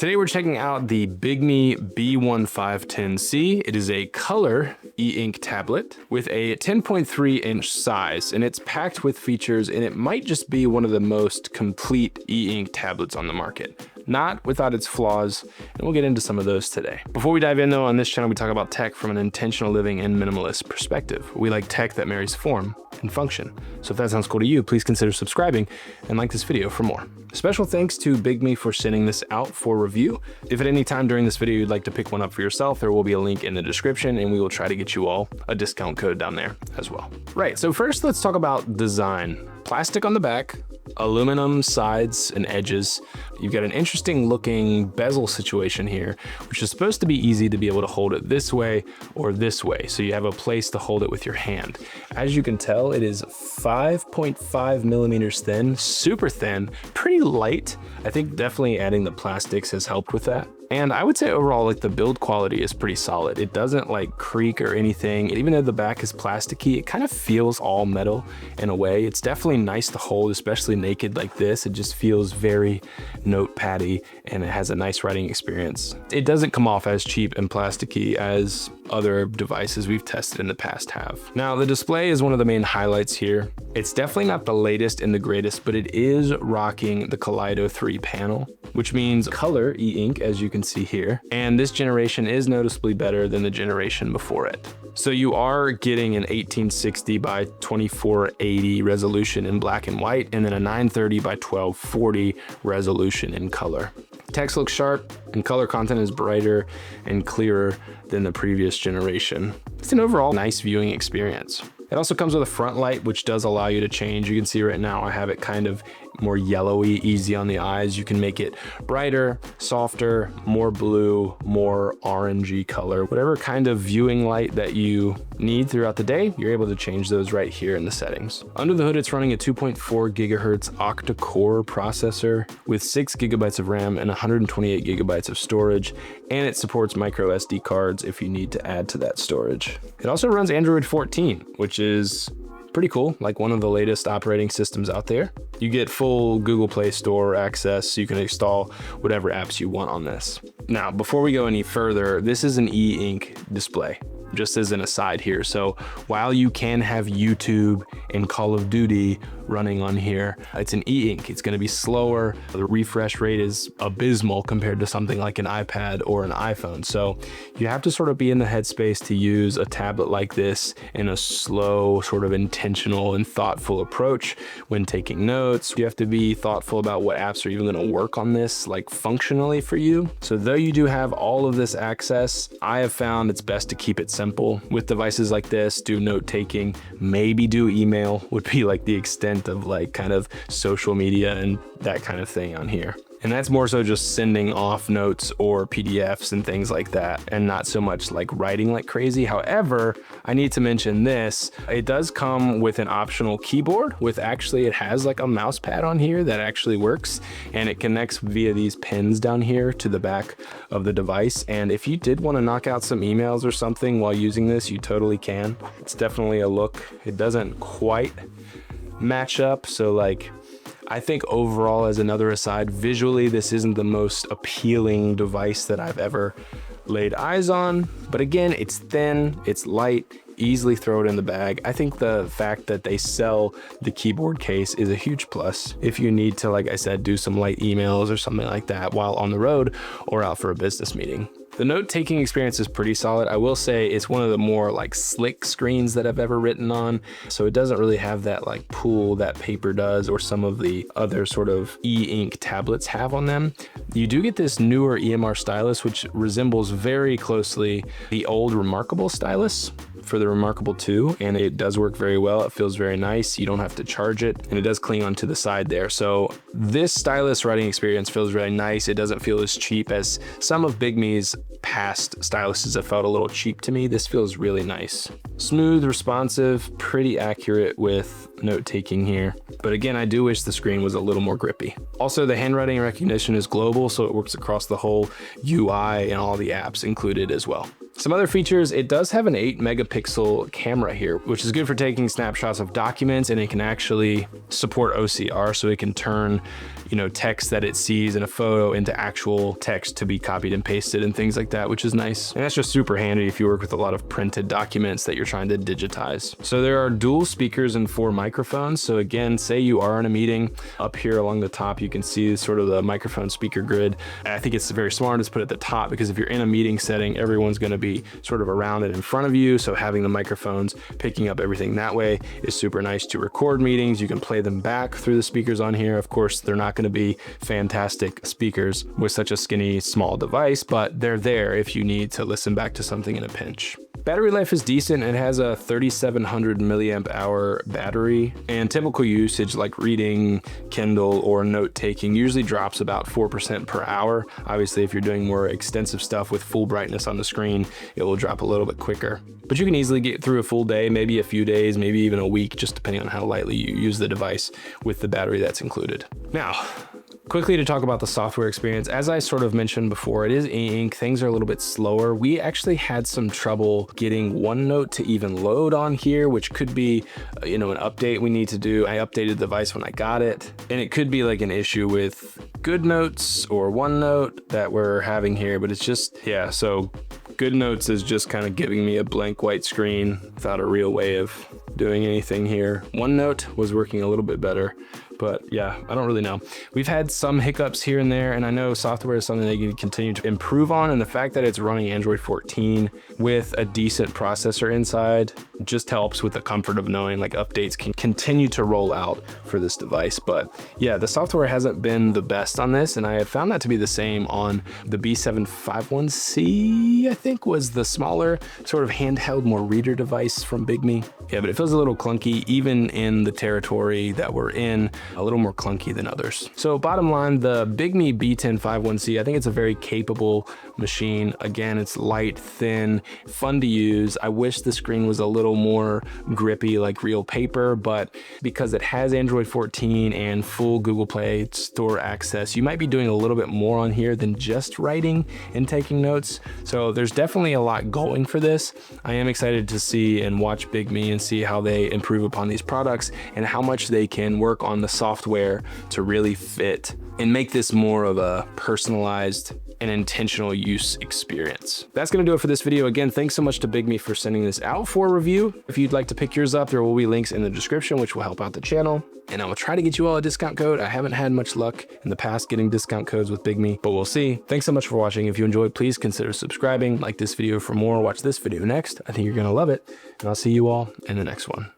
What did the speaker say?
Today we're checking out the Bigme B1051C. It is a color e-ink tablet with a 10.3-inch size, and it's packed with features, and it might just be one of the most complete e-ink tablets on the market. Not without its flaws, and we'll get into some of those today. Before we dive in though, on this channel we talk about tech from an intentional living and minimalist perspective. We like tech that marries form and function. So if that sounds cool to you, please consider subscribing and like this video for more. Special thanks to Bigme for sending this out for review. If at any time during this video you'd like to pick one up for yourself, there will be a link in the description, and we will try to get you all a discount code down there as well. Right, so first let's talk about design. Plastic on the back, aluminum sides and edges. You've got an interesting looking bezel situation here, which is supposed to be easy to be able to hold it this way or this way. So you have a place to hold it with your hand. As you can tell, it is 5.5 millimeters thin, super thin, pretty light. I think definitely adding the plastics has helped with that. And I would say overall, like, the build quality is pretty solid. It doesn't like creak or anything. Even though the back is plasticky, it kind of feels all metal in a way. It's definitely nice to hold, especially naked like this. It just feels very notepaddy, and it has a nice writing experience. It doesn't come off as cheap and plasticky as other devices we've tested in the past have. Now, the display is one of the main highlights here. It's definitely not the latest and the greatest, but it is rocking the Kaleido 3 panel, which means color e-ink, as you can see here. And this generation is noticeably better than the generation before it. So you are getting an 1860 by 2480 resolution in black and white, and then a 930 by 1240 resolution in color. Text looks sharp, and color content is brighter and clearer than the previous generation. It's an overall nice viewing experience. It also comes with a front light, which does allow you to change. You can see right now I have it kind of more yellowy, easy on the eyes. You can make it brighter, softer, more blue, more orangey color. Whatever kind of viewing light that you need throughout the day, you're able to change those right here in the settings. Under the hood, it's running a 2.4 gigahertz octa-core processor with 6 gigabytes of RAM and 128 gigabytes of storage, and it supports microSD cards if you need to add to that storage. It also runs Android 14, which is pretty cool, like one of the latest operating systems out there. You get full Google Play Store access, so you can install whatever apps you want on this. Now, before we go any further, this is an e-ink display, just as an aside here. So while you can have YouTube and Call of Duty running on here, it's an e-ink. It's going to be slower. The refresh rate is abysmal compared to something like an iPad or an iPhone. So you have to sort of be in the headspace to use a tablet like this in a slow, sort of intentional and thoughtful approach when taking notes. You have to be thoughtful about what apps are even going to work on this, like functionally for you. So though you do have all of this access, I have found it's best to keep it simple with devices like this. Do note taking, maybe do email would be like the extent of like kind of social media and that kind of thing on here. And that's more so just sending off notes or PDFs and things like that, and not so much like writing like crazy. However, I need to mention this. It does come with an optional keyboard with it has like a mouse pad on here that actually works, and it connects via these pins down here to the back of the device. And if you did want to knock out some emails or something while using this, you totally can. It's definitely a look. It doesn't quite match up, so like, I think overall, as another aside, visually this isn't the most appealing device that I've ever laid eyes on, but again, it's thin, it's light, easily throw it in the bag. I think the fact that they sell the keyboard case is a huge plus if you need to, like I said, do some light emails or something like that while on the road or out for a business meeting. The note-taking experience is pretty solid. I will say it's one of the more like slick screens that I've ever written on. So it doesn't really have that like pull that paper does or some of the other sort of e-ink tablets have on them. You do get this newer EMR stylus, which resembles very closely the old Remarkable stylus for the Remarkable 2, and it does work very well. It feels very nice. You don't have to charge it, and it does cling onto the side there. So this stylus writing experience feels really nice. It doesn't feel as cheap as some of Bigme's past styluses that felt a little cheap to me. This feels really nice. Smooth, responsive, pretty accurate with note-taking here. But again, I do wish the screen was a little more grippy. Also, the handwriting recognition is global, so it works across the whole UI and all the apps included as well. Some other features, it does have an 8 megapixel camera here, which is good for taking snapshots of documents, and it can actually support OCR, so it can turn, you know, text that it sees in a photo into actual text to be copied and pasted and things like that, which is nice. And that's just super handy if you work with a lot of printed documents that you're trying to digitize. So there are dual speakers and 4 microphones. So again, say you are in a meeting, up here along the top, you can see sort of the microphone speaker grid. I think it's very smart to put it at the top, because if you're in a meeting setting, everyone's going to be sort of around it in front of you. So having the microphones picking up everything that way is super nice to record meetings. You can play them back through the speakers on here. Of course, they're not going to be fantastic speakers with such a skinny, small device, but they're there if you need to listen back to something in a pinch. Battery life is decent. It has a 3700 milliamp hour battery, and typical usage like reading, Kindle, or note taking usually drops about 4% per hour. Obviously, if you're doing more extensive stuff with full brightness on the screen, it will drop a little bit quicker. But you can easily get through a full day, maybe a few days, maybe even a week, just depending on how lightly you use the device with the battery that's included. Now, quickly to talk about the software experience, as I sort of mentioned before, it is e-ink. Things are a little bit slower. We actually had some trouble getting OneNote to even load on here, which could be, you know, an update we need to do. I updated the device when I got it, and it could be like an issue with GoodNotes or OneNote that we're having here, but it's just, yeah, so GoodNotes is just kind of giving me a blank white screen without a real way of doing anything here. OneNote was working a little bit better, but yeah, I don't really know. We've had some hiccups here and there, and I know software is something they can continue to improve on, and the fact that it's running Android 14 with a decent processor inside just helps with the comfort of knowing like updates can continue to roll out for this device. But yeah, the software hasn't been the best on this, and I have found that to be the same on the B1051C, I think was the smaller sort of handheld, more reader device from Bigme. Yeah, but it feels a little clunky, even in the territory that we're in, a little more clunky than others. So bottom line, the Bigme B1051C, I think it's a very capable machine. Again, it's light, thin, fun to use. I wish the screen was a little more grippy like real paper, but because it has Android 14 and full Google Play Store access, you might be doing a little bit more on here than just writing and taking notes. So there's definitely a lot going for this. I am excited to see and watch Bigme and see how they improve upon these products and how much they can work on the software to really fit and make this more of a personalized and intentional use experience. That's gonna do it for this video. Again, thanks so much to Bigme for sending this out for review. If you'd like to pick yours up, there will be links in the description, which will help out the channel. And I will try to get you all a discount code. I haven't had much luck in the past getting discount codes with Bigme, but we'll see. Thanks so much for watching. If you enjoyed, please consider subscribing, like this video for more, watch this video next. I think you're gonna love it. And I'll see you all in the next one.